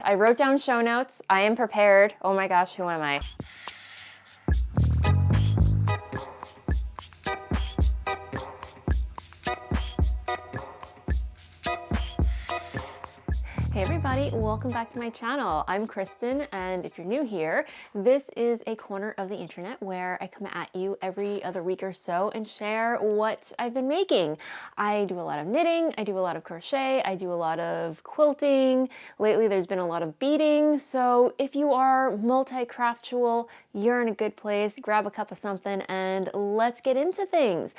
I wrote down show notes. I am prepared. Oh my gosh, who am I? Hey everybody, welcome back to my channel. I'm Kristen, and if you're new here, this is a corner of the internet where I come at you every other week or so and share what I've been making. I do a lot of knitting, I do a lot of crochet, I do a lot of quilting. Lately there's been a lot of beading, so if you are multi-craftual, you're in a good place. Grab a cup of something and let's get into things.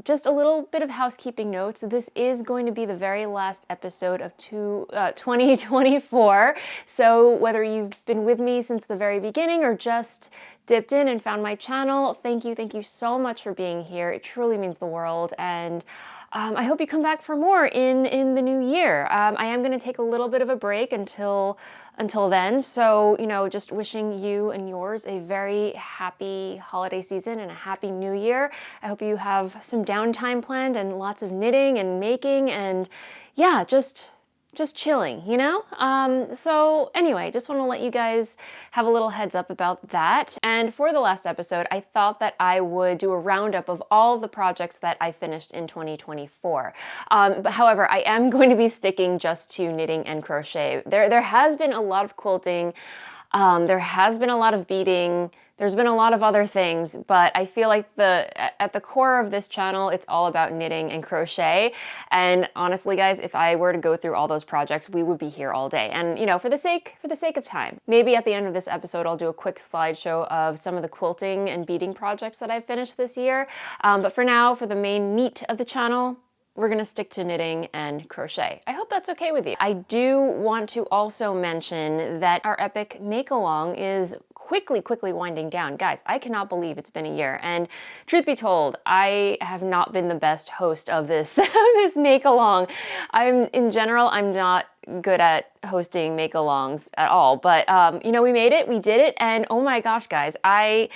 Just a little bit of housekeeping notes. This is going to be the very last episode of 2024. So whether you've been with me since the very beginning or just dipped in and found my channel, thank you so much for being here. It truly means the world, and I hope you come back for more in the new year. I am going to take a little bit of a break until then, so just wishing you and yours a very happy holiday season and a happy new year. I hope you have some downtime planned and lots of knitting and making and yeah, just chilling, So anyway, just want to let you guys have a little heads up about that. And for the last episode, I thought that I would do a roundup of all the projects that I finished in 2024. But however, I am going to be sticking just to knitting and crochet. There has been a lot of quilting. There has been a lot of beading. There's been a lot of other things, but I feel like at the core of this channel, it's all about knitting and crochet. And honestly, guys, if I were to go through all those projects, we would be here all day. And for the sake of time, maybe at the end of this episode, I'll do a quick slideshow of some of the quilting and beading projects that I've finished this year. But for now, for the main meat of the channel, we're gonna stick to knitting and crochet. I hope that's okay with you. I do want to also mention that our epic Makealong is quickly winding down. Guys, I cannot believe it's been a year. And truth be told, I have not been the best host of this, this Makealong. In general, I'm not good at hosting Makealongs at all. But, we made it, we did it. And oh my gosh, guys, I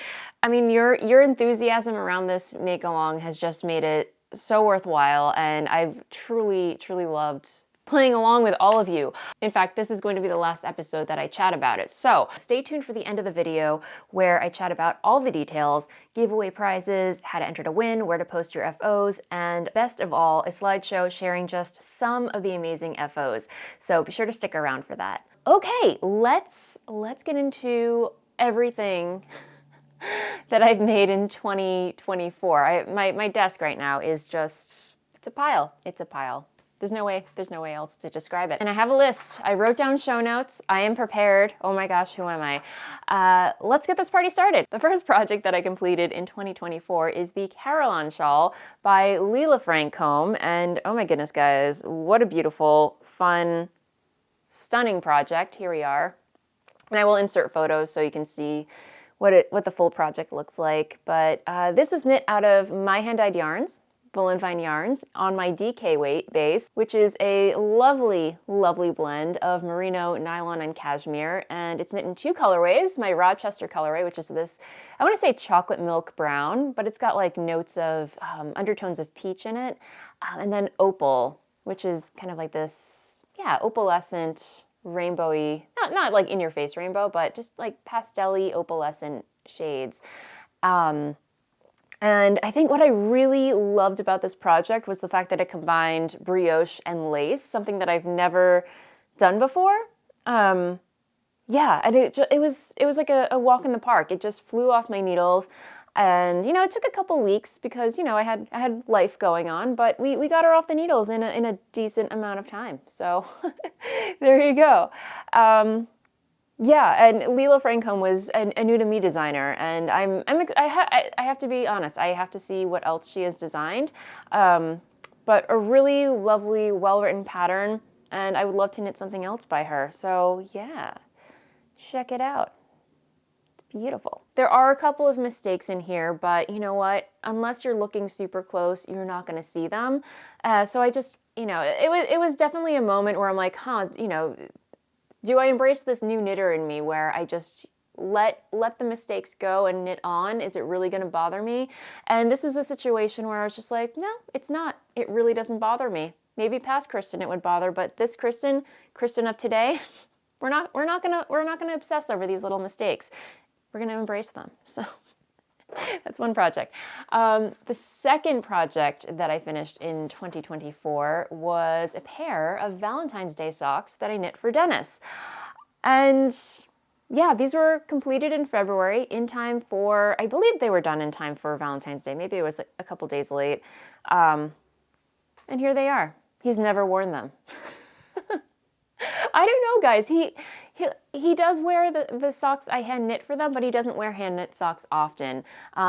mean, your enthusiasm around this Makealong has just made it so worthwhile, and I've truly loved playing along with all of you. In fact, this is going to be the last episode that I chat about it. So stay tuned for the end of the video where I chat about all the details, giveaway prizes, how to enter to win, where to post your FOs, and best of all, a slideshow sharing just some of the amazing FOs. So be sure to stick around for that. Okay, let's get into everything that I've made in 2024. My desk right now is just, it's a pile. It's a pile. There's no way else to describe it. And I have a list. I wrote down show notes. I am prepared. Oh my gosh, who am I? Let's get this party started. The first project that I completed in 2024 is the Carillon shawl by Leila Francombe. And oh my goodness, guys, what a beautiful, fun, stunning project. Here we are. And I will insert photos so you can see what the full project looks like. But this was knit out of my hand-dyed yarns, Voolenvine yarns, on my DK weight base, which is a lovely blend of merino, nylon, and cashmere. And it's knit in two colorways, my Rochester colorway, which is this, I want to say chocolate milk brown, but it's got like notes of undertones of peach in it. And then opal, which is kind of like this, yeah, opalescent, rainbowy, not like in your face rainbow, but just like pastel-y opalescent shades. And I think what I really loved about this project was the fact that it combined brioche and lace, something that I've never done before. Yeah, and it was like a walk in the park. It just flew off my needles. And, it took a couple weeks because, I had life going on, but we got her off the needles in a decent amount of time. So there you go. Yeah, and Leila Francombe was a new to me designer, and I have to be honest, I have to see what else she has designed. But a really lovely, well-written pattern, and I would love to knit something else by her. So yeah, check it out. Beautiful. There are a couple of mistakes in here, but you know what? Unless you're looking super close, you're not going to see them. So I just, it was definitely a moment where I'm like, do I embrace this new knitter in me where I just let the mistakes go and knit on? Is it really going to bother me? And this is a situation where I was just like, no, it's not. It really doesn't bother me. Maybe past Kristen it would bother, but this Kristen of today, we're not gonna obsess over these little mistakes. We're gonna embrace them. So that's one project. The second project that I finished in 2024 was a pair of Valentine's Day socks that I knit for Dennis. And yeah, these were completed in February in time for, I believe they were done in time for Valentine's Day. Maybe it was a couple days late. And here they are. He's never worn them. I don't know, guys. He does wear the socks I hand knit for them, but he doesn't wear hand knit socks often.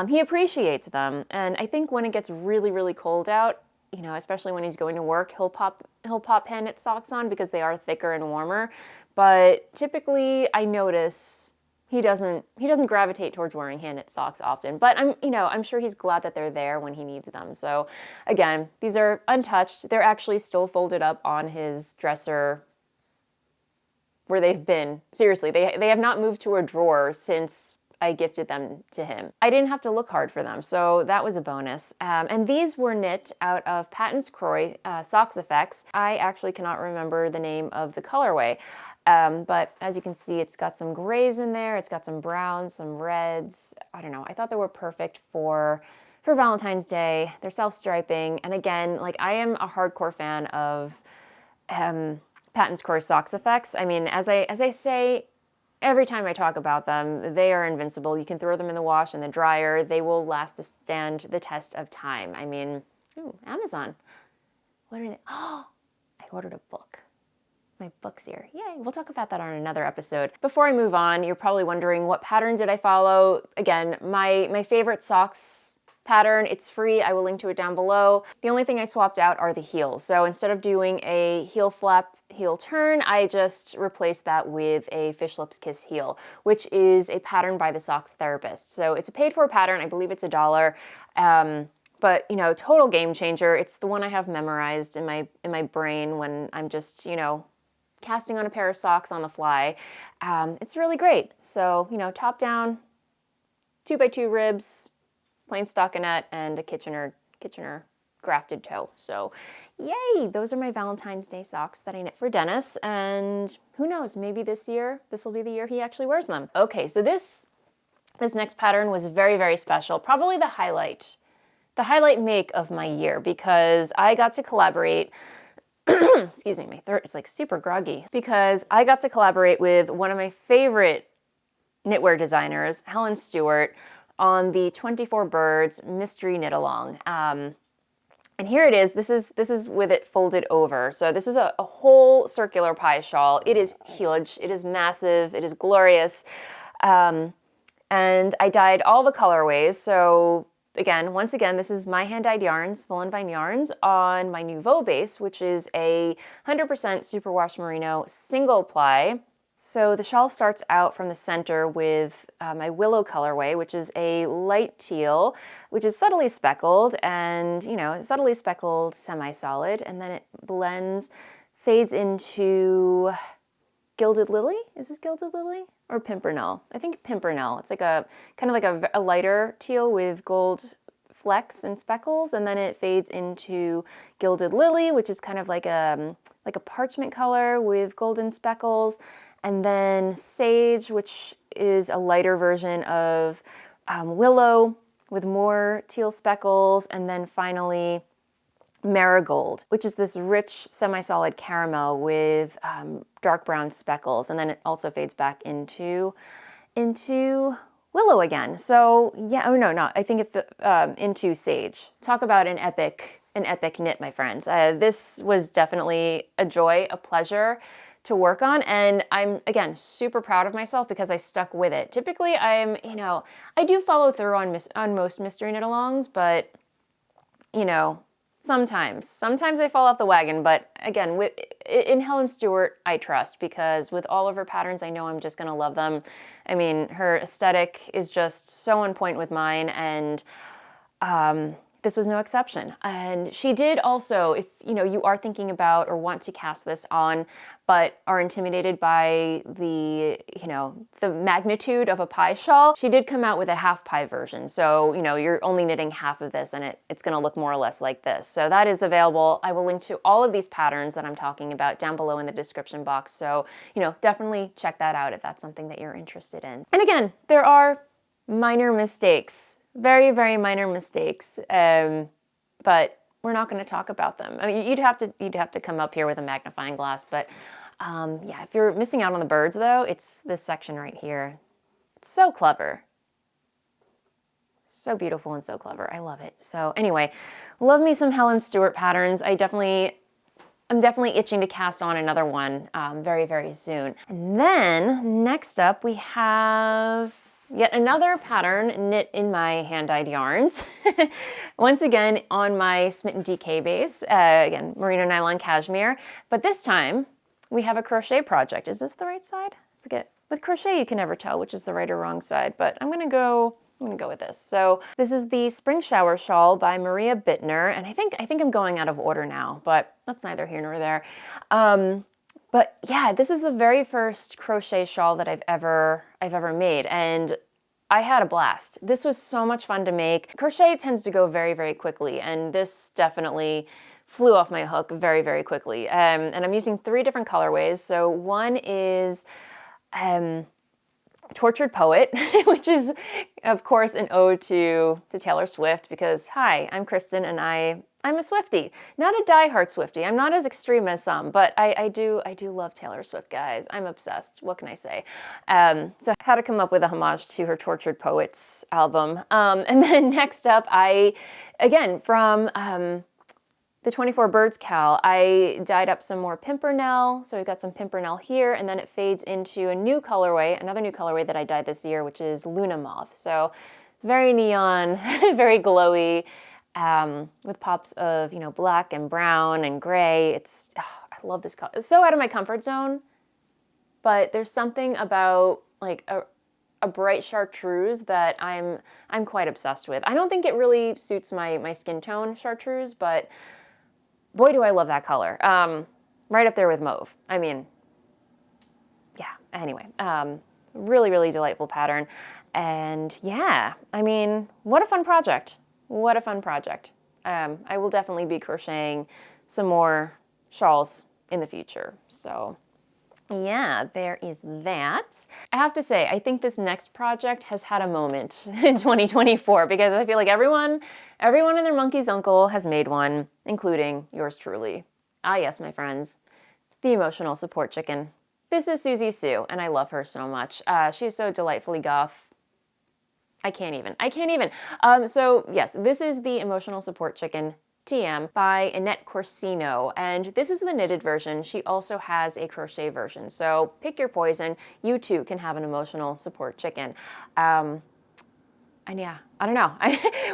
He appreciates them, and I think when it gets really, really cold out, you know, especially when he's going to work, he'll pop hand knit socks on because they are thicker and warmer. But typically, I notice he doesn't gravitate towards wearing hand knit socks often. But I'm sure he's glad that they're there when he needs them. So again, these are untouched. They're actually still folded up on his dresser where they've been. Seriously, they have not moved to a drawer since I gifted them to him. I didn't have to look hard for them, so that was a bonus. And these were knit out of Patton's Croy Socks Effects. I actually cannot remember the name of the colorway, but as you can see, it's got some grays in there, it's got some browns, some reds. I don't know, I thought they were perfect for Valentine's Day. They're self-striping, and again, like, I am a hardcore fan of Patton's Croy Socks Effects. I mean, as I say every time I talk about them, they are invincible. You can throw them in the wash and the dryer. They will stand the test of time. I mean, ooh, Amazon. What are they? Oh, I ordered a book. My book's here. Yay, we'll talk about that on another episode. Before I move on, you're probably wondering, what pattern did I follow? Again, my favorite socks pattern. It's free. I will link to it down below. The only thing I swapped out are the heels. So instead of doing a heel flap, heel turn, I just replaced that with a Fish Lips Kiss heel, which is a pattern by the Socks Therapist. So it's a paid for pattern. I believe it's $1. But you know, total game changer. It's the one I have memorized in my brain when I'm just, you know, casting on a pair of socks on the fly. It's really great. So, you know, top down, 2x2 ribs, plain stockinette, and a Kitchener grafted toe. So yay, those are my Valentine's Day socks that I knit for Dennis, and who knows, maybe this will be the year he actually wears them. Okay, so this next pattern was very, very special, probably the highlight make of my year, because I got to collaborate excuse me, my throat is like super groggy, because I got to collaborate with one of my favorite knitwear designers, Helen Stewart, on the 24 Birds Mystery Knit Along. And here it is. This is with it folded over. So this is a whole circular pie shawl. It is huge. It is massive. It is glorious. And I dyed all the colorways. So once again, this is my hand-dyed yarns, Voolenvine yarns, on my Nouveau base, which is a 100% superwash merino single ply. So the shawl starts out from the center with my willow colorway, which is a light teal, which is subtly speckled, and you know, subtly speckled semi-solid, and then it blends, fades into Gilded Lily. Is this Gilded Lily or Pimpernel? I think Pimpernel. It's like a kind of like a lighter teal with gold flecks and speckles, and then it fades into Gilded Lily, which is kind of like a parchment color with golden speckles. And then Sage, which is a lighter version of Willow with more teal speckles. And then finally Marigold, which is this rich semi-solid caramel with dark brown speckles. And then it also fades back into Willow again. So yeah, oh no, I think into Sage. Talk about an epic knit, my friends. This was definitely a joy, a pleasure to work on, and I'm, again, super proud of myself because I stuck with it. Typically, I do follow through on most mystery knit-alongs, but, you know, sometimes I fall off the wagon, but again, in Helen Stewart, I trust, because with all of her patterns, I know I'm just gonna love them. I mean, her aesthetic is just so on point with mine, and this was no exception. And she did also, if you are thinking about or want to cast this on, but are intimidated by the magnitude of a pie shawl, she did come out with a half pie version. So, you're only knitting half of this and it's gonna look more or less like this. So that is available. I will link to all of these patterns that I'm talking about down below in the description box. So, definitely check that out if that's something that you're interested in. And again, there are minor mistakes. Very, very minor mistakes, but we're not going to talk about them. I mean, you'd have to come up here with a magnifying glass, but yeah, if you're missing out on the birds though, it's this section right here. It's so clever. So beautiful and so clever. I love it. So anyway, love me some Helen Stewart patterns. I'm definitely itching to cast on another one very, very soon. And then next up we have yet another pattern knit in my hand-dyed yarns. Once again on my Smitten DK base, again, merino nylon cashmere, but this time we have a crochet project. Is this the right side? I forget. With crochet you can never tell which is the right or wrong side, but I'm gonna go with this. So this is the Spring Shower Shawl by Maria Bittner, and I think I'm going out of order now, but that's neither here nor there. But yeah, this is the very first crochet shawl that I've ever made, and I had a blast. This was so much fun to make. Crochet tends to go very, very quickly, and this definitely flew off my hook very, very quickly. And I'm using 3 different colorways. So one is Tortured Poet, which is, of course, an ode to Taylor Swift, because hi, I'm Kristen and I'm a Swiftie. Not a diehard Swiftie. I'm not as extreme as some, but I do love Taylor Swift, guys. I'm obsessed. What can I say? So I had to come up with a homage to her Tortured Poets album. And then next up, again, from the 24 Birds Cal, I dyed up some more Pimpernel. So we've got some Pimpernel here, and then it fades into a new colorway, another new colorway that I dyed this year, which is Luna Moth. So very neon, very glowy, with pops of, black and brown and gray. I love this color. It's so out of my comfort zone, but there's something about like a bright chartreuse that I'm quite obsessed with. I don't think it really suits my skin tone, chartreuse, but boy, do I love that color. Right up there with mauve. I mean, yeah, anyway, really, really delightful pattern. And yeah, I mean, what a fun project. What a fun project. I will definitely be crocheting some more shawls in the future. So yeah, there is that. I have to say, I think this next project has had a moment in 2024 because I feel like everyone and their monkey's uncle has made one, including yours truly. Ah yes, my friends, the emotional support chicken. This is Susie Sue, and I love her so much. She's so delightfully goth. I can't even. So yes, this is the emotional support chicken TM by Annette Corsino, and this is the knitted version. She also has a crochet version, so pick your poison. You too can have an emotional support chicken. And yeah, I don't know.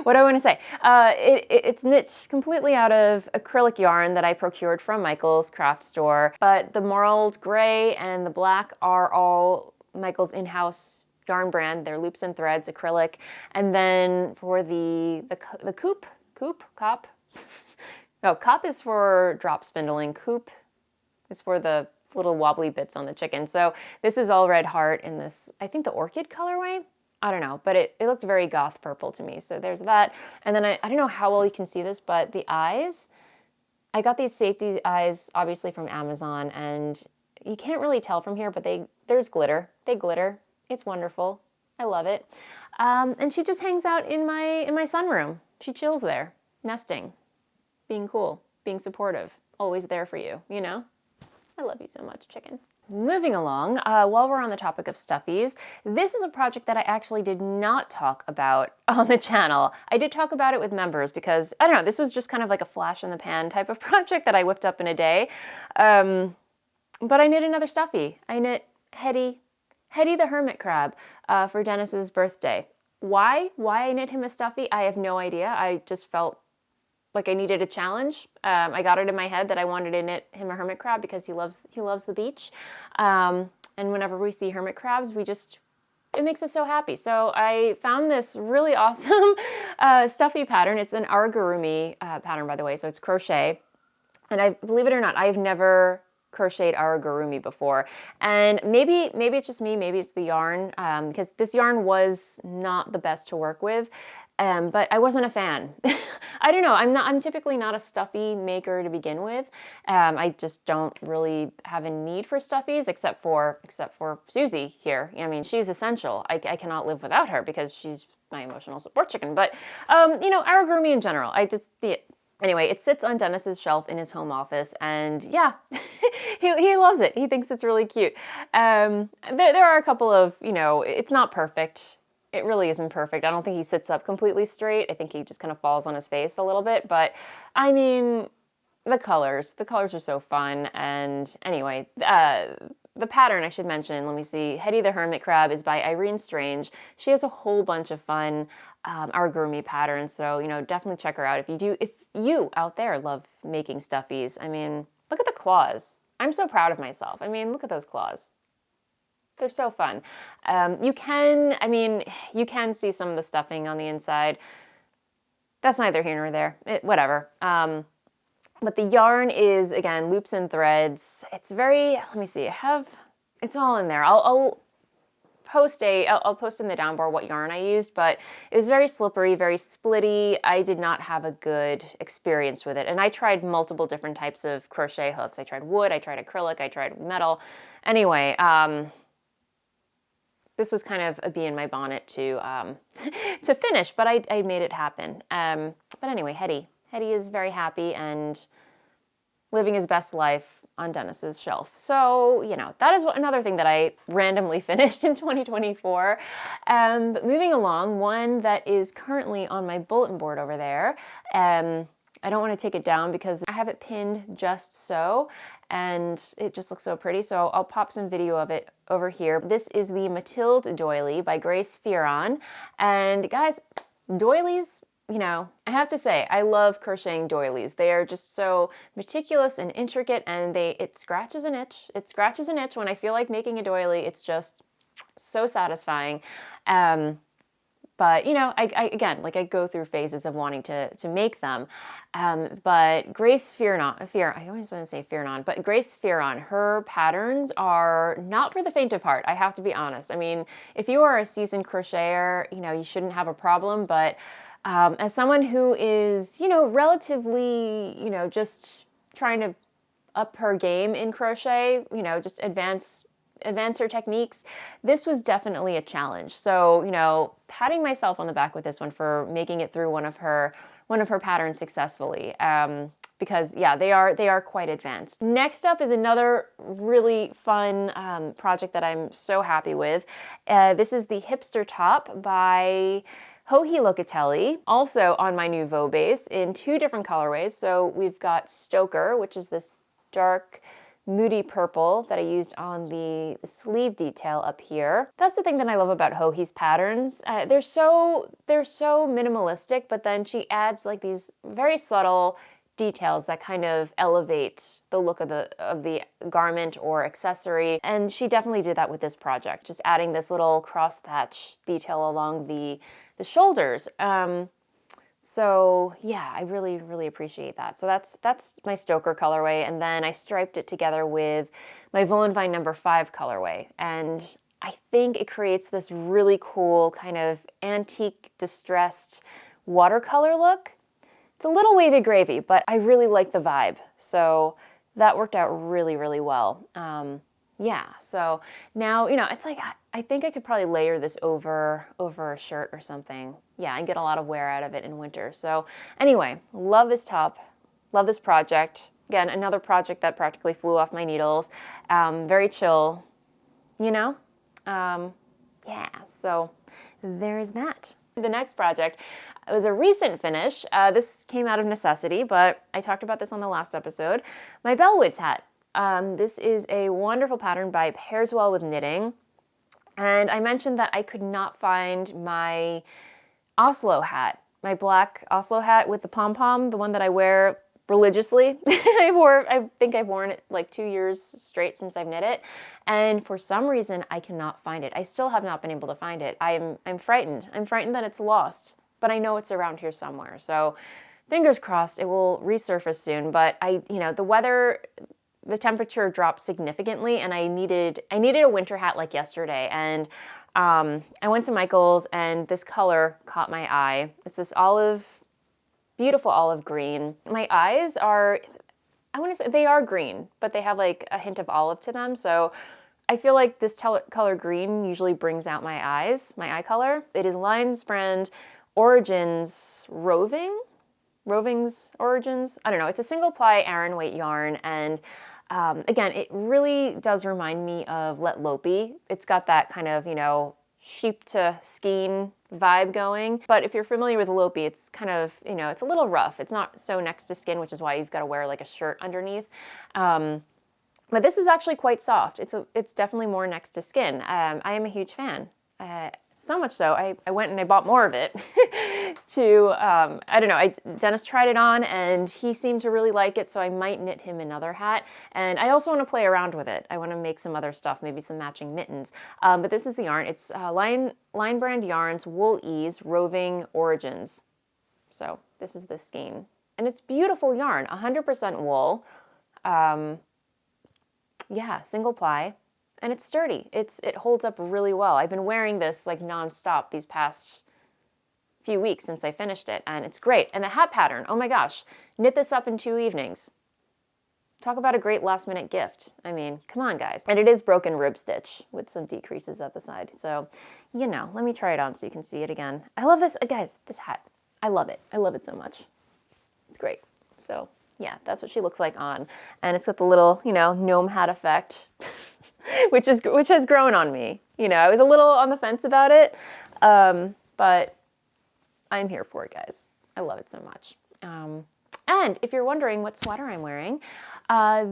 What do I want to say? It's knit completely out of acrylic yarn that I procured from Michael's craft store, but the marled gray and the black are all Michael's in-house yarn brand. They're loops and threads, acrylic. And then for the cop. No, cop is for drop spindling. Coop is for the little wobbly bits on the chicken. So this is all red heart in this, I think the orchid colorway. I don't know, but it looked very goth purple to me. So there's that. And then I don't know how well you can see this, but the eyes, I got these safety eyes obviously from Amazon, and you can't really tell from here, but there's glitter. They glitter. It's wonderful. I love it. And she just hangs out in my sunroom. She chills there, nesting, being cool, being supportive, always there for you, you know? I love you so much, chicken. Moving along, while we're on the topic of stuffies, this is a project that I actually did not talk about on the channel. I did talk about it with members because, I don't know, this was just kind of like a flash in the pan type of project that I whipped up in a day. But I knit another stuffy. I knit Hetty the hermit crab for Dennis's birthday. Why I knit him a stuffy, I have no idea. I just felt like I needed a challenge. I got it in my head that I wanted to knit him a hermit crab because he loves the beach. And whenever we see hermit crabs, we just it makes us so happy. So I found this really awesome stuffy pattern. It's an amigurumi pattern, by the way, so it's crochet. And I, believe it or not, I've never crocheted amigurumi before. And maybe it's just me, maybe it's the yarn, because this yarn was not the best to work with. But I wasn't a fan. I don't know. I'm typically not a stuffy maker to begin with. I just don't really have a need for stuffies except for Susie here. I mean, she's essential. I cannot live without her because she's my emotional support chicken. But you know, amigurumi in general, anyway, it sits on Dennis's shelf in his home office, and yeah, he loves it. He thinks it's really cute. There are a couple of, you know, it's not perfect. It really isn't perfect. I don't think he sits up completely straight. I think he just kind of falls on his face a little bit. But I mean, the colors are so fun. And anyway, the pattern I should mention, let me see. Hetty the Hermit Crab is by Irene Strange. She has a whole bunch of fun amigurumi patterns. So, you know, definitely check her out if you out there love making stuffies. I mean, look at the claws. I'm so proud of myself. I mean, look at those claws. They're so fun. You can see some of the stuffing on the inside. That's neither here nor there. Whatever. But the yarn is, again, loops and threads. It's very, let me see, it's all in there. I'll post in the down bar what yarn I used, but it was very slippery, very splitty. I did not have a good experience with it. And I tried multiple different types of crochet hooks. I tried wood, I tried acrylic, I tried metal. Anyway, this was kind of a bee in my bonnet to finish, but I made it happen. But anyway, Hetty is very happy and living his best life on Dennis's shelf. So, you know, that is another thing that I randomly finished in 2024. But moving along, one that is currently on my bulletin board over there. I don't want to take it down because I have it pinned just so, and it just looks so pretty. So I'll pop some video of it over here. This is the Mathilde doily by Grace Fearon. And guys, doilies, you know, I have to say, I love crocheting doilies. They are just so meticulous and intricate, and it scratches an itch. It scratches an itch when I feel like making a doily. It's just so satisfying. But, you know, I go through phases of wanting to make them. But Grace Fearon, I always want to say Fearon, but Grace Fearon, her patterns are not for the faint of heart, I have to be honest. I mean, if you are a seasoned crocheter, you know, you shouldn't have a problem, but as someone who is, you know, relatively, you know, just trying to up her game in crochet, you know, just advance her techniques, this was definitely a challenge. So, you know, patting myself on the back with this one for making it through one of her patterns successfully. Because yeah, they are quite advanced. Next up is another really fun project that I'm so happy with. This is the Hipster top by Joji Locatelli, also on my nouveau base in two different colorways. So we've got Stoker, which is this dark moody purple that I used on the sleeve detail up here. That's the thing that I love about Joji's patterns. They're so minimalistic, but then she adds like these very subtle details that kind of elevate the look of the garment or accessory. And she definitely did that with this project, just adding this little cross thatch detail along the shoulders. So yeah, I really, really appreciate that. So that's my Stoker colorway, and then I striped it together with my Voolenvine number 5 colorway. And I think it creates this really cool kind of antique distressed watercolor look. It's a little wavy gravy, but I really like the vibe. So that worked out really, really well. Yeah, so now, you know, it's like, I think I could probably layer this over a shirt or something. Yeah, and get a lot of wear out of it in winter. So anyway, love this top, love this project. Again, another project that practically flew off my needles. Very chill, you know? Yeah, so there's that. The next project was a recent finish. This came out of necessity, but I talked about this on the last episode. My Bellwoods hat. This is a wonderful pattern by Pairs Well with Knitting. And I mentioned that I could not find my Oslo hat, my black Oslo hat with the pom-pom, the one that I wear religiously. I think I've worn it like 2 years straight since I've knit it. And for some reason, I cannot find it. I still have not been able to find it. I'm frightened. I'm frightened that it's lost, but I know it's around here somewhere. So fingers crossed it will resurface soon. But the weather, the temperature dropped significantly, and I needed a winter hat like yesterday. And I went to Michael's, and this color caught my eye. It's this beautiful olive green. My eyes are, I want to say they are green, but they have like a hint of olive to them. So I feel like this color green usually brings out my eyes, my eye color. It is Lion's Brand Origins Roving's Origins. I don't know. It's a single ply Aran weight yarn, and again, it really does remind me of Let Lopey. It's got that kind of, sheep to skein vibe going. But if you're familiar with Lopey, it's kind of, it's a little rough. It's not so next to skin, which is why you've got to wear like a shirt underneath. But this is actually quite soft. It's definitely more next to skin. I am a huge fan. So much so, I went and I bought more of it I don't know, Dennis tried it on and he seemed to really like it, so I might knit him another hat. And I also want to play around with it. I want to make some other stuff, maybe some matching mittens. But this is the yarn. It's Lion Brand Yarns Wool Ease Roving Origins. So this is the skein. And it's beautiful yarn, 100% wool. Yeah, single ply. And it's sturdy. It holds up really well. I've been wearing this like nonstop these past few weeks since I finished it, and it's great. And the hat pattern, oh my gosh, knit this up in 2 evenings. Talk about a great last minute gift. I mean, come on guys. And it is broken rib stitch with some decreases at the side. So, let me try it on so you can see it again. I love this, guys, this hat. I love it. I love it so much. It's great. So yeah, that's what she looks like on. And it's got the little, gnome hat effect. which has grown on me. I was a little on the fence about it, but I'm here for it, guys. I love it so much. And if you're wondering what sweater I'm wearing,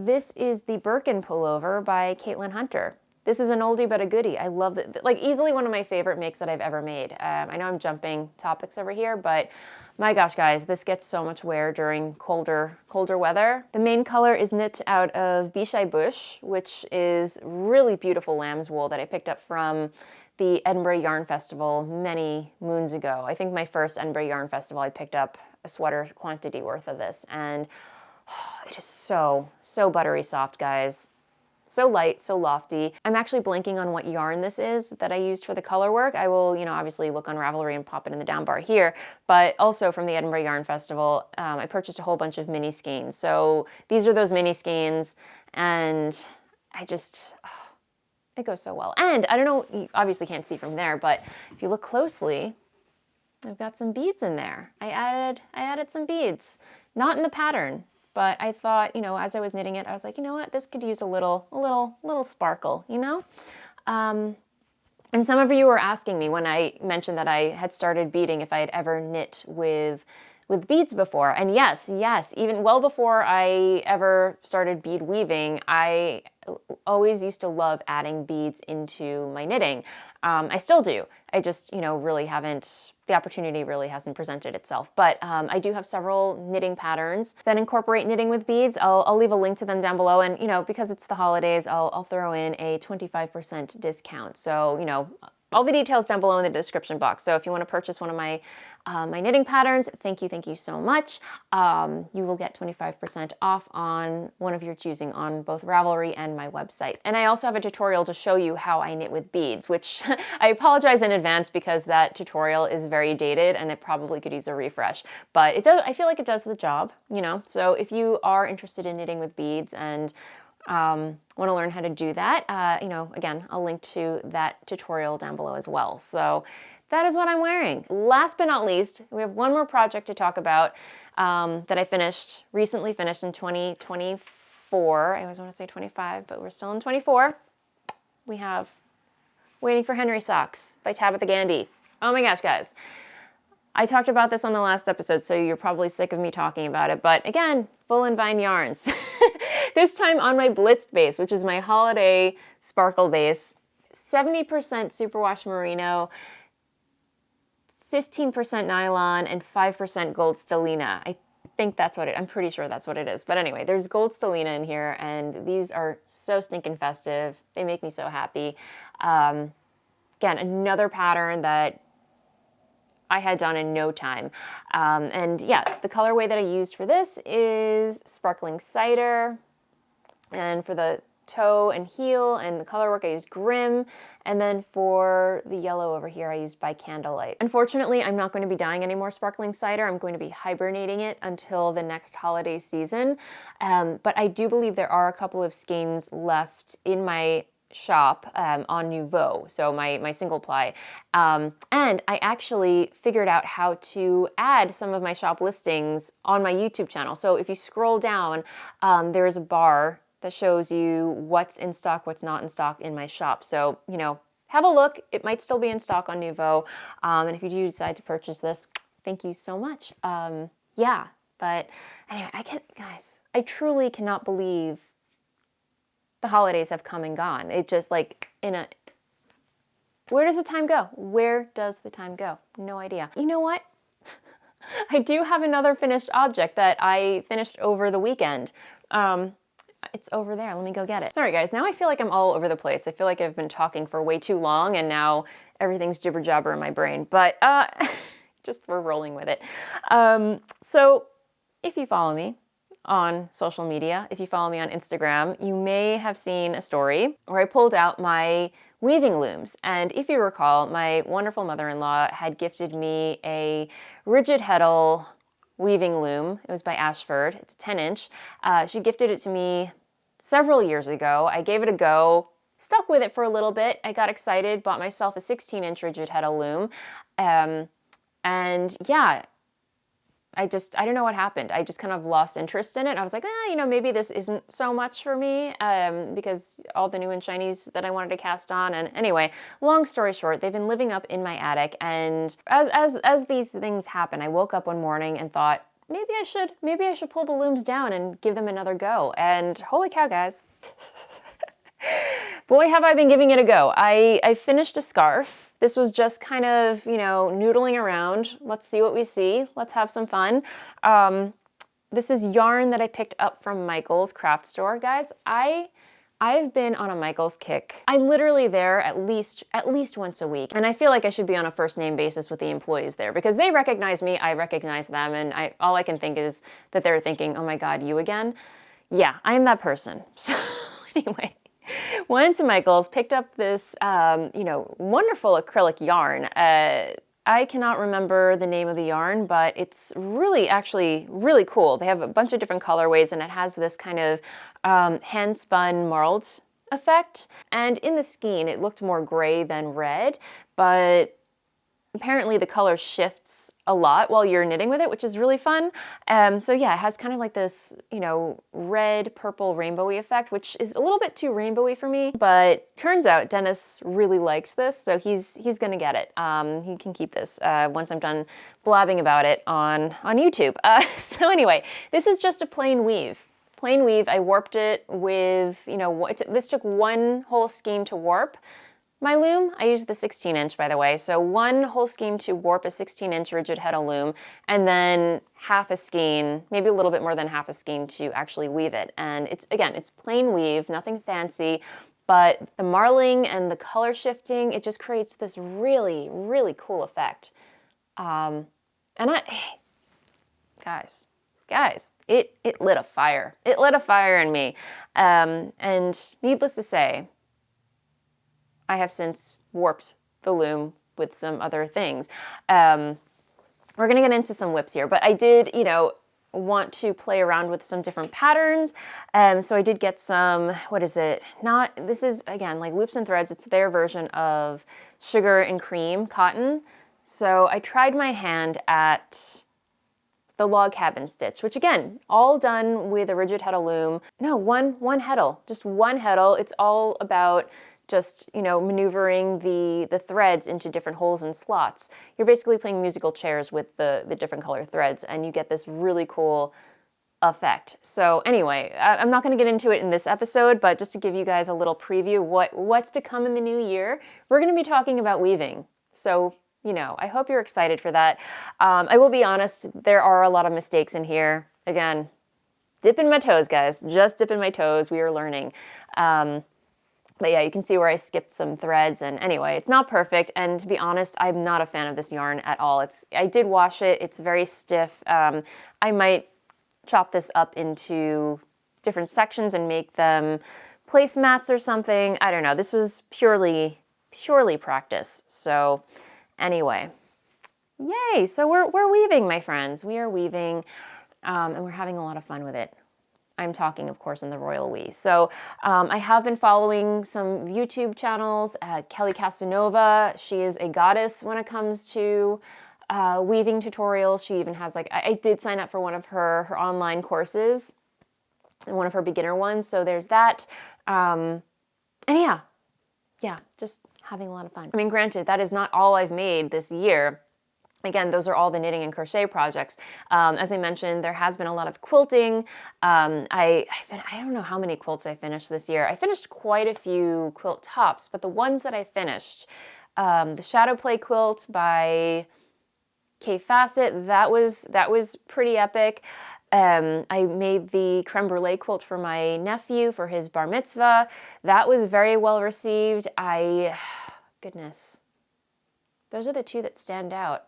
this is the Birkin pullover by Caitlin Hunter. This is an oldie but a goodie. I love it. Like, easily one of my favorite makes that I've ever made. I know I'm jumping topics over here, but my gosh, guys, this gets so much wear during colder weather. The main color is knit out of Bichai Bush, which is really beautiful lamb's wool that I picked up from the Edinburgh Yarn Festival many moons ago. I think my first Edinburgh Yarn Festival, I picked up a sweater quantity worth of this, and it is so buttery soft, guys. So light, so lofty. I'm actually blanking on what yarn this is that I used for the color work. I will, obviously look on Ravelry and pop it in the down bar here, but also from the Edinburgh Yarn Festival, I purchased a whole bunch of mini skeins. So these are those mini skeins, and I just, it goes so well. And I don't know, you obviously can't see from there, but if you look closely, I've got some beads in there. I added some beads, not in the pattern, but I thought, as I was knitting it, I was like, you know what, this could use a little sparkle, And some of you were asking me when I mentioned that I had started beading if I had ever knit with beads before. And yes, even well before I ever started bead weaving, I always used to love adding beads into my knitting. I still do. I just, really haven't, the opportunity really hasn't presented itself. But I do have several knitting patterns that incorporate knitting with beads. I'll leave a link to them down below. And, because it's the holidays, I'll throw in a 25% discount. So, all the details down below in the description box. So if you want to purchase one of my my knitting patterns, thank you so much. You will get 25% off on one of your choosing on both Ravelry and my website. And I also have a tutorial to show you how I knit with beads, which I apologize in advance because that tutorial is very dated and it probably could use a refresh. But I feel like it does the job, So if you are interested in knitting with beads and want to learn how to do that, again, I'll link to that tutorial down below as well. So that is what I'm wearing. Last but not least, we have one more project to talk about that I recently finished in 2024. I always want to say 25, but we're still in 24. We have Waiting for Henry Socks by Tabitha Gandy. Oh my gosh, guys. I talked about this on the last episode, so you're probably sick of me talking about it. But again, Voolenvine yarns. This time on my blitzed base, which is my holiday sparkle base. 70% superwash merino, 15% nylon, and 5% gold stellina. I think that's what I'm pretty sure that's what it is. But anyway, there's gold stellina in here, and these are so stinking festive. They make me so happy. Again, another pattern that I had done in no time. And yeah, the colorway that I used for this is Sparkling Cider. And for the toe and heel and the color work, I used Grim. And then for the yellow over here, I used By Candlelight. Unfortunately, I'm not going to be dyeing any more Sparkling Cider. I'm going to be hibernating it until the next holiday season. But I do believe there are a couple of skeins left in my shop on Nouveau, so my single ply. And I actually figured out how to add some of my shop listings on my YouTube channel. So if you scroll down, there is a bar that shows you what's in stock, what's not in stock in my shop. So, you know, have a look. It might still be in stock on Nouveau. And if you do decide to purchase this, thank you so much. Yeah, but anyway, guys, I truly cannot believe the holidays have come and gone. It just like where does the time go? Where does the time go? No idea. You know what? I do have another finished object that I finished over the weekend. It's over there. Let me go get it. Sorry guys, now I feel like I'm all over the place. I feel like I've been talking for way too long and now everything's jibber jabber in my brain, but just we're rolling with it. So if you follow me on social media, if you follow me on Instagram, you may have seen a story where I pulled out my weaving looms. And if you recall, my wonderful mother-in-law had gifted me a rigid heddle weaving loom. It was by Ashford. It's a 10-inch. She gifted it to me several years ago. I gave it a go, stuck with it for a little bit. I got excited, bought myself a 16-inch rigid heddle loom. And yeah, I don't know what happened. I just kind of lost interest in it. I was like, you know, maybe this isn't so much for me because all the new and shinies that I wanted to cast on. And anyway, long story short, they've been living up in my attic. And as these things happen, I woke up one morning and thought, maybe I should pull the looms down and give them another go. And holy cow, guys. Boy, have I been giving it a go. I finished a scarf. This was just kind of, you know, noodling around. Let's see what we see. Let's have some fun. This is yarn that I picked up from Michael's craft store. Guys, I've been on a Michael's kick. I'm literally there at least once a week. And I feel like I should be on a first name basis with the employees there because they recognize me, I recognize them, and all I can think is that they're thinking, oh my God, you again? Yeah, I am that person. So anyway. Went to Michael's, picked up this, you know, wonderful acrylic yarn. I cannot remember the name of the yarn, but it's actually really cool. They have a bunch of different colorways, and it has this kind of hand-spun marled effect. And in the skein, it looked more gray than red, but apparently the color shifts a lot while you're knitting with it, which is really fun. So yeah, it has kind of like this, you know, red, purple, rainbowy effect, which is a little bit too rainbowy for me, but turns out Dennis really liked this, so he's gonna get it. He can keep this once I'm done blabbing about it on YouTube. So anyway, this is just a plain weave. Plain weave, I warped it with, you know, this took one whole skein to warp. My loom, I used the 16-inch, by the way, so one whole skein to warp a 16-inch rigid heddle loom, and then half a skein, maybe a little bit more than half a skein to actually weave it. And it's plain weave, nothing fancy, but the marling and the color shifting, it just creates this really, really cool effect. And guys, it lit a fire. It lit a fire in me. And needless to say, I have since warped the loom with some other things. We're gonna get into some whips here, but I did, you know, want to play around with some different patterns. So I did get some, what is it? This is, again, like Loops and Threads. It's their version of Sugar and Cream cotton. So I tried my hand at the log cabin stitch, which again, all done with a rigid heddle loom. No, one heddle, just one heddle. It's all about just, you know, maneuvering the threads into different holes and slots. You're basically playing musical chairs with the different color threads, and you get this really cool effect. So anyway, I'm not going to get into it in this episode, but just to give you guys a little preview what's to come in the new year, we're going to be talking about weaving. So you know, I hope you're excited for that. I will be honest, there are a lot of mistakes in here. Again, dipping my toes, guys, just dipping my toes. We are learning. But yeah, you can see where I skipped some threads, and anyway, it's not perfect, and to be honest, I'm not a fan of this yarn at all. I did wash it, it's very stiff. I might chop this up into different sections and make them placemats or something. I don't know, this was purely practice. So anyway, yay, so we're weaving, my friends. We are weaving, and we're having a lot of fun with it. I'm talking, of course, in the royal we. So I have been following some YouTube channels. Kelly Casanova, she is a goddess when it comes to weaving tutorials. She even has, like, I did sign up for one of her online courses, one of her beginner ones. So there's that. And yeah, just having a lot of fun. I mean, granted, that is not all I've made this year. Again, those are all the knitting and crochet projects. As I mentioned, there has been a lot of quilting. I don't know how many quilts I finished this year. I finished quite a few quilt tops, but the ones that I finished, the Shadow Play quilt by Kay Fassett, that was pretty epic. I made the creme brulee quilt for my nephew for his bar mitzvah. That was very well received. Goodness, those are the two that stand out.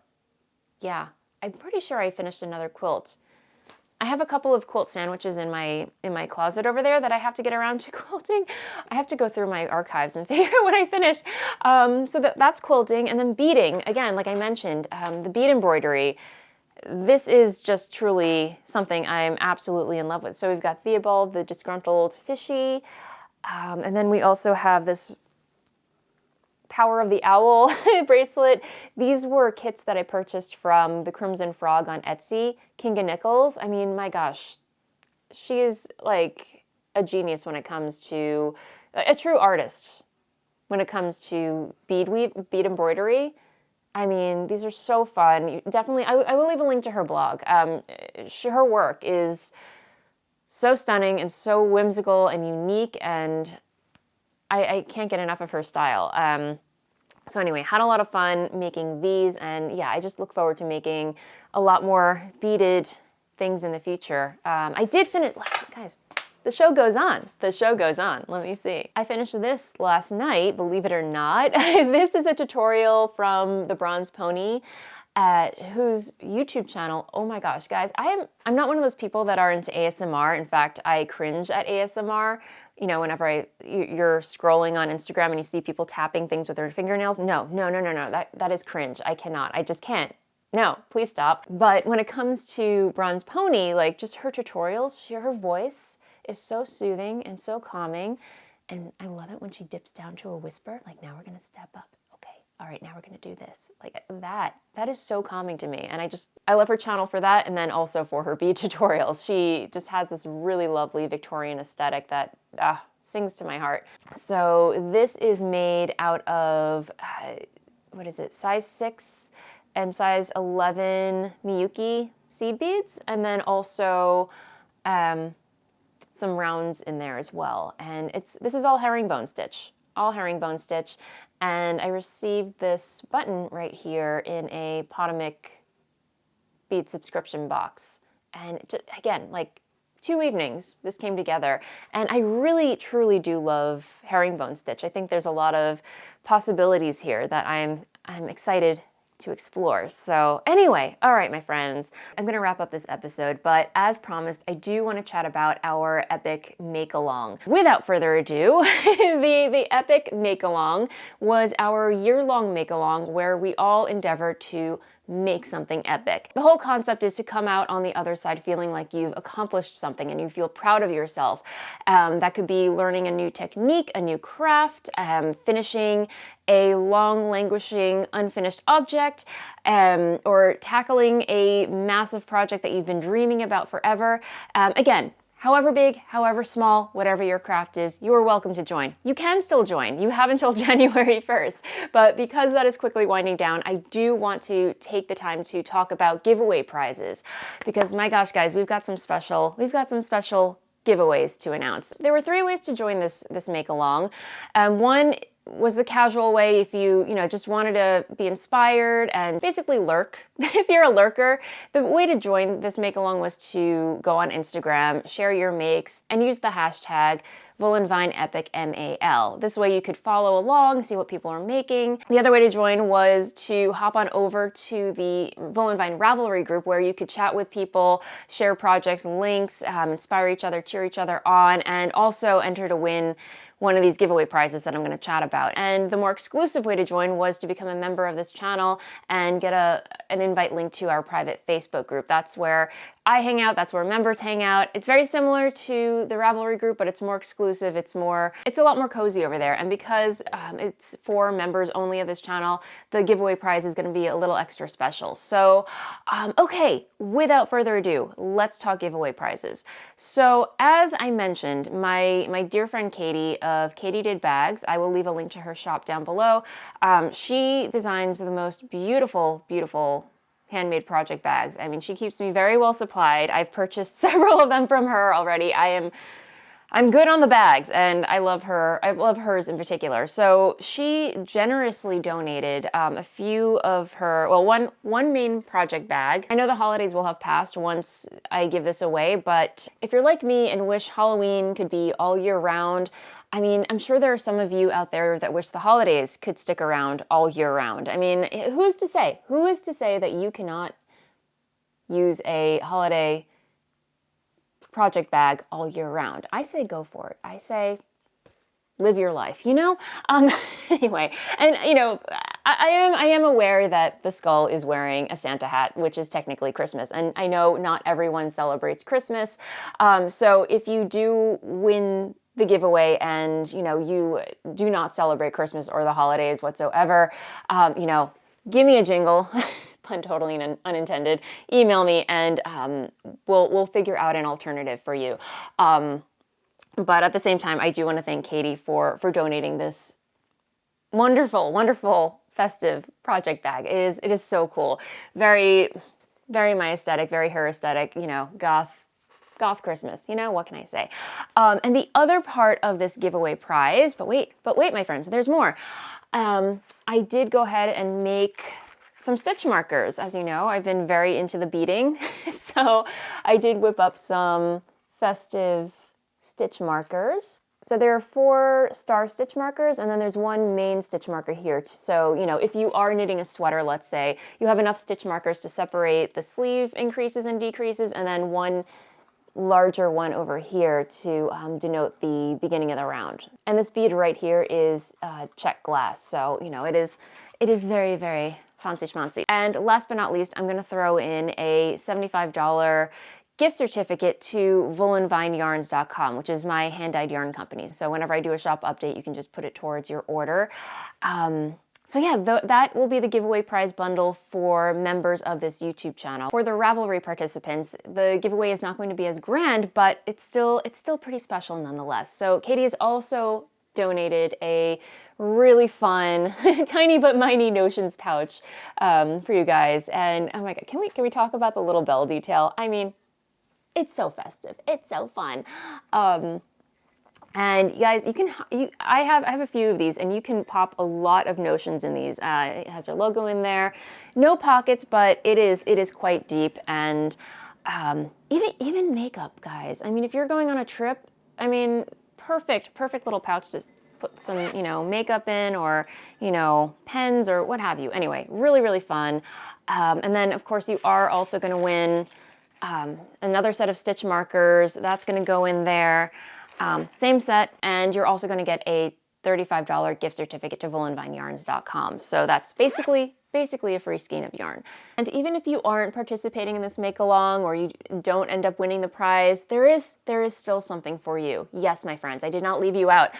Yeah, I'm pretty sure I finished another quilt. I have a couple of quilt sandwiches in my closet over there that I have to get around to quilting. I have to go through my archives and figure out what I finished. So that's quilting. And then beading, again, like I mentioned, the bead embroidery. This is just truly something I'm absolutely in love with. So we've got Theobald, the disgruntled fishy, and then we also have this Power of the Owl bracelet. These were kits that I purchased from the Crimson Frog on Etsy. Kinga Nichols, I mean, my gosh, she is like a genius when it comes to, a true artist when it comes to bead embroidery. I mean, these are so fun. Definitely, I will leave a link to her blog. Her work is so stunning and so whimsical and unique, and I can't get enough of her style. So anyway, had a lot of fun making these, and yeah, I just look forward to making a lot more beaded things in the future. I did finish, guys, the show goes on. The show goes on. Let me see. I finished this last night, believe it or not. This is a tutorial from the Bronze Pony, whose YouTube channel, oh my gosh, guys, I'm not one of those people that are into ASMR. In fact, I cringe at ASMR. You know, whenever you're scrolling on Instagram and you see people tapping things with their fingernails, no, that is cringe. I cannot, I just can't. No, please stop. But when it comes to Bronze Pony, like just her tutorials, her voice is so soothing and so calming. And I love it when she dips down to a whisper, like, now we're gonna step up. Okay, all right, now we're gonna do this. Like that is so calming to me. And I love her channel for that, and then also for her bead tutorials. She just has this really lovely Victorian aesthetic that sings to my heart. So this is made out of, what is it, size 6 and size 11 Miyuki seed beads, and then also some rounds in there as well. And this is all herringbone stitch, and I received this button right here in a Potomac bead subscription box. And just, again, like 2 evenings, this came together. And I really, truly do love herringbone stitch. I think there's a lot of possibilities here that I'm excited to explore. So anyway, all right, my friends, I'm gonna wrap up this episode, but as promised, I do want to chat about our epic Makealong. Without further ado, the epic Makealong was our year-long Makealong where we all endeavored to make something epic. The whole concept is to come out on the other side feeling like you've accomplished something and you feel proud of yourself. That could be learning a new technique, a new craft, finishing a long languishing unfinished object, or tackling a massive project that you've been dreaming about forever. Again, however big, however small, whatever your craft is, you are welcome to join. You can still join. You have until January 1st. But because that is quickly winding down, I do want to take the time to talk about giveaway prizes. Because my gosh, guys, we've got some special giveaways to announce. There were 3 ways to join this Makealong. One was the casual way if you know, just wanted to be inspired and basically lurk. If you're a lurker, the way to join this make-along was to go on Instagram, share your makes, and use the hashtag Voolenvine Epic MAL. This way you could follow along, see what people are making. The other way to join was to hop on over to the Voolenvine Ravelry group where you could chat with people, share projects, links, inspire each other, cheer each other on, and also enter to win one of these giveaway prizes that I'm going to chat about. And the more exclusive way to join was to become a member of this channel and get an invite link to our private Facebook group. That's where I hang out, that's where members hang out. It's very similar to the Ravelry group, but it's more exclusive, it's a lot more cozy over there. And because it's for members only of this channel, the giveaway prize is gonna be a little extra special. So, okay, without further ado, let's talk giveaway prizes. So as I mentioned, my dear friend Katie of Beaded Bags, I will leave a link to her shop down below. She designs the most beautiful, beautiful handmade project bags. I mean, she keeps me very well supplied. I've purchased several of them from her already. I'm good on the bags, and I love her. I love hers in particular. So she generously donated a few of her, well, one main project bag. I know the holidays will have passed once I give this away, but if you're like me and wish Halloween could be all year round, I mean, I'm sure there are some of you out there that wish the holidays could stick around all year round. I mean, who's to say? Who is to say that you cannot use a holiday project bag all year round? I say go for it. I say live your life, you know? Anyway, and you know, I am aware that the skull is wearing a Santa hat, which is technically Christmas. And I know not everyone celebrates Christmas. So if you do win the giveaway and, you know, you do not celebrate Christmas or the holidays whatsoever, you know, give me a jingle, pun totally unintended, email me and we'll figure out an alternative for you. But at the same time, I do want to thank Katie for donating this wonderful, wonderful festive project bag. It is so cool. Very, very my aesthetic, very her aesthetic, you know, goth Christmas, you know, what can I say? And the other part of this giveaway prize, but wait, my friends, there's more. I did go ahead and make some stitch markers. As you know, I've been very into the beading. So I did whip up some festive stitch markers. So there are 4 star stitch markers, and then there's one main stitch marker here. So, you know, if you are knitting a sweater, let's say, you have enough stitch markers to separate the sleeve increases and decreases, and then one larger one over here to denote the beginning of the round. And this bead right here is check glass. So, you know, it is very, very fancy schmancy. And last but not least, I'm gonna throw in a $75 gift certificate to Voolenvineyarns.com, which is my hand-dyed yarn company. So whenever I do a shop update, you can just put it towards your order. So yeah, that will be the giveaway prize bundle for members of this YouTube channel. For the Ravelry participants, the giveaway is not going to be as grand, but it's still pretty special nonetheless. So Katie has also donated a really fun, tiny but mighty notions pouch for you guys. And oh my God, can we talk about the little bell detail? I mean, it's so festive. It's so fun. And you guys, I have a few of these, and you can pop a lot of notions in these. It has our logo in there, no pockets, but it is quite deep, and even makeup, guys. I mean, if you're going on a trip, I mean, perfect little pouch to put some, you know, makeup in, or, you know, pens or what have you. Anyway, really fun. And then of course you are also going to win another set of stitch markers. That's going to go in there. Same set, and you're also going to get a $35 gift certificate to Voolenvineyarns.com. So that's basically a free skein of yarn. And even if you aren't participating in this make-along, or you don't end up winning the prize, there is still something for you. Yes, my friends, I did not leave you out.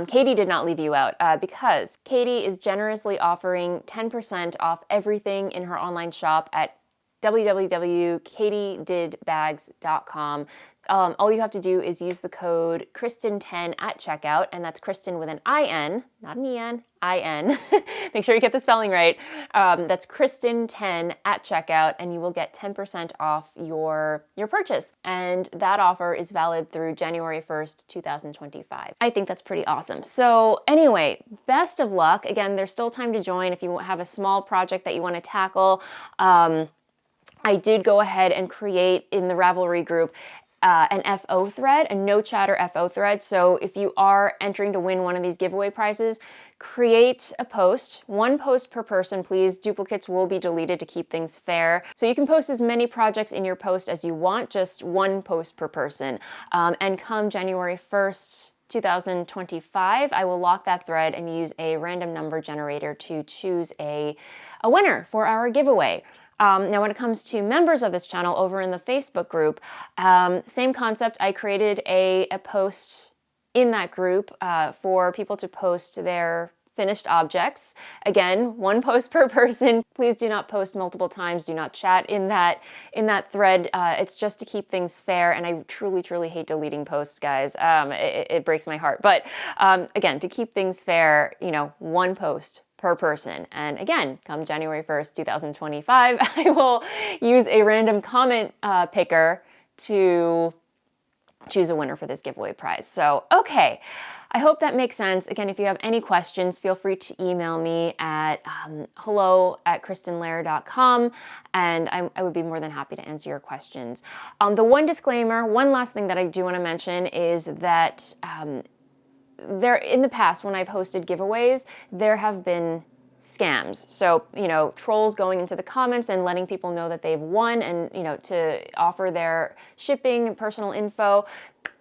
Katie did not leave you out because Katie is generously offering 10% off everything in her online shop at www.katiedidbags.com. All you have to do is use the code Kristen10 at checkout, and that's Kristen with an I-N, not an E-N, I-N. Make sure you get the spelling right. That's Kristen10 at checkout, and you will get 10% off your purchase. And that offer is valid through January 1st, 2025. I think that's pretty awesome. So anyway, best of luck. Again, there's still time to join if you have a small project that you want to tackle. I did go ahead and create in the Ravelry group an FO thread, a no chatter FO thread. So if you are entering to win one of these giveaway prizes, create a post, one post per person, please. Duplicates will be deleted to keep things fair. So you can post as many projects in your post as you want, just one post per person. And come January 1st, 2025, I will lock that thread and use a random number generator to choose a winner for our giveaway. Now, when it comes to members of this channel over in the Facebook group, same concept. I created a post in that group for people to post their finished objects. Again, one post per person. Please do not post multiple times. Do not chat in that thread. It's just to keep things fair, and I truly, truly hate deleting posts, guys. It breaks my heart. But again, to keep things fair, you know, one post per person. And again, come January 1st, 2025, I will use a random comment picker to choose a winner for this giveaway prize. So, okay, I hope that makes sense. Again, if you have any questions, feel free to email me at hello@kristenlair.com, and I would be more than happy to answer your questions. The one disclaimer, one last thing that I do want to mention is that in the past, when I've hosted giveaways, there have been scams. So, you know, trolls going into the comments and letting people know that they've won and, you know, to offer their shipping and personal info.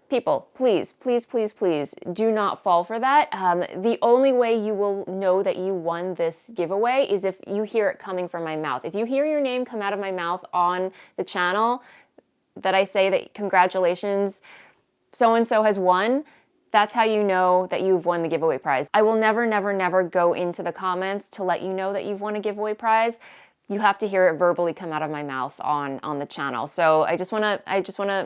People, please, please, please, please do not fall for that. The only way you will know that you won this giveaway is if you hear it coming from my mouth. If you hear your name come out of my mouth on the channel, that I say that congratulations, so-and-so has won, that's how you know that you've won the giveaway prize. I will never, never, never go into the comments to let you know that you've won a giveaway prize. You have to hear it verbally come out of my mouth on the channel. So I just wanna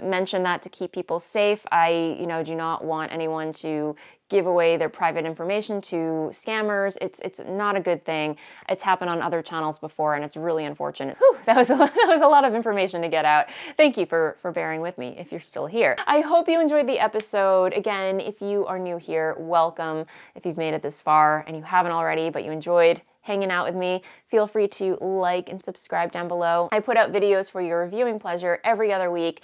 mention that to keep people safe. I, you know, do not want anyone to give away their private information to scammers. It's not a good thing. It's happened on other channels before, and it's really unfortunate. Whew, that was a lot of information to get out. Thank you for bearing with me if you're still here. I hope you enjoyed the episode. Again, if you are new here, welcome. If you've made it this far and you haven't already, but you enjoyed hanging out with me, feel free to like and subscribe down below. I put out videos for your viewing pleasure every other week,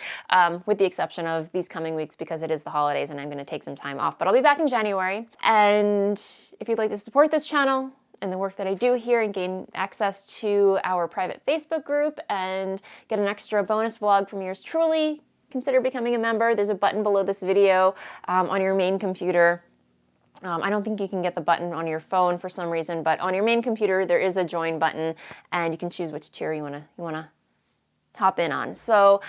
with the exception of these coming weeks because it is the holidays and I'm gonna take some time off, but I'll be back in January. And if you'd like to support this channel and the work that I do here and gain access to our private Facebook group and get an extra bonus vlog from yours truly, consider becoming a member. There's a button below this video on your main computer. I don't think you can get the button on your phone for some reason, but on your main computer there is a join button, and you can choose which tier you wanna hop in on. So,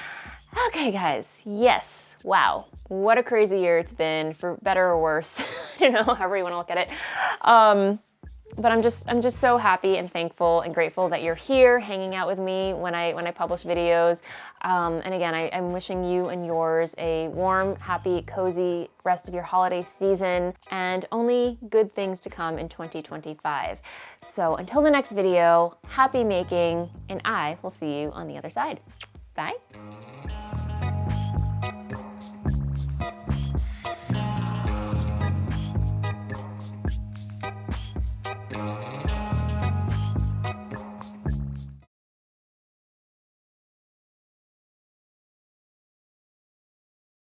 okay, guys, yes, wow, what a crazy year it's been, for better or worse. I don't know, however you want to look at it. But I'm just so happy and thankful and grateful that you're here hanging out with me when I publish videos. And again, I'm wishing you and yours a warm, happy, cozy rest of your holiday season and only good things to come in 2025. So until the next video, happy making, and I will see you on the other side. Bye.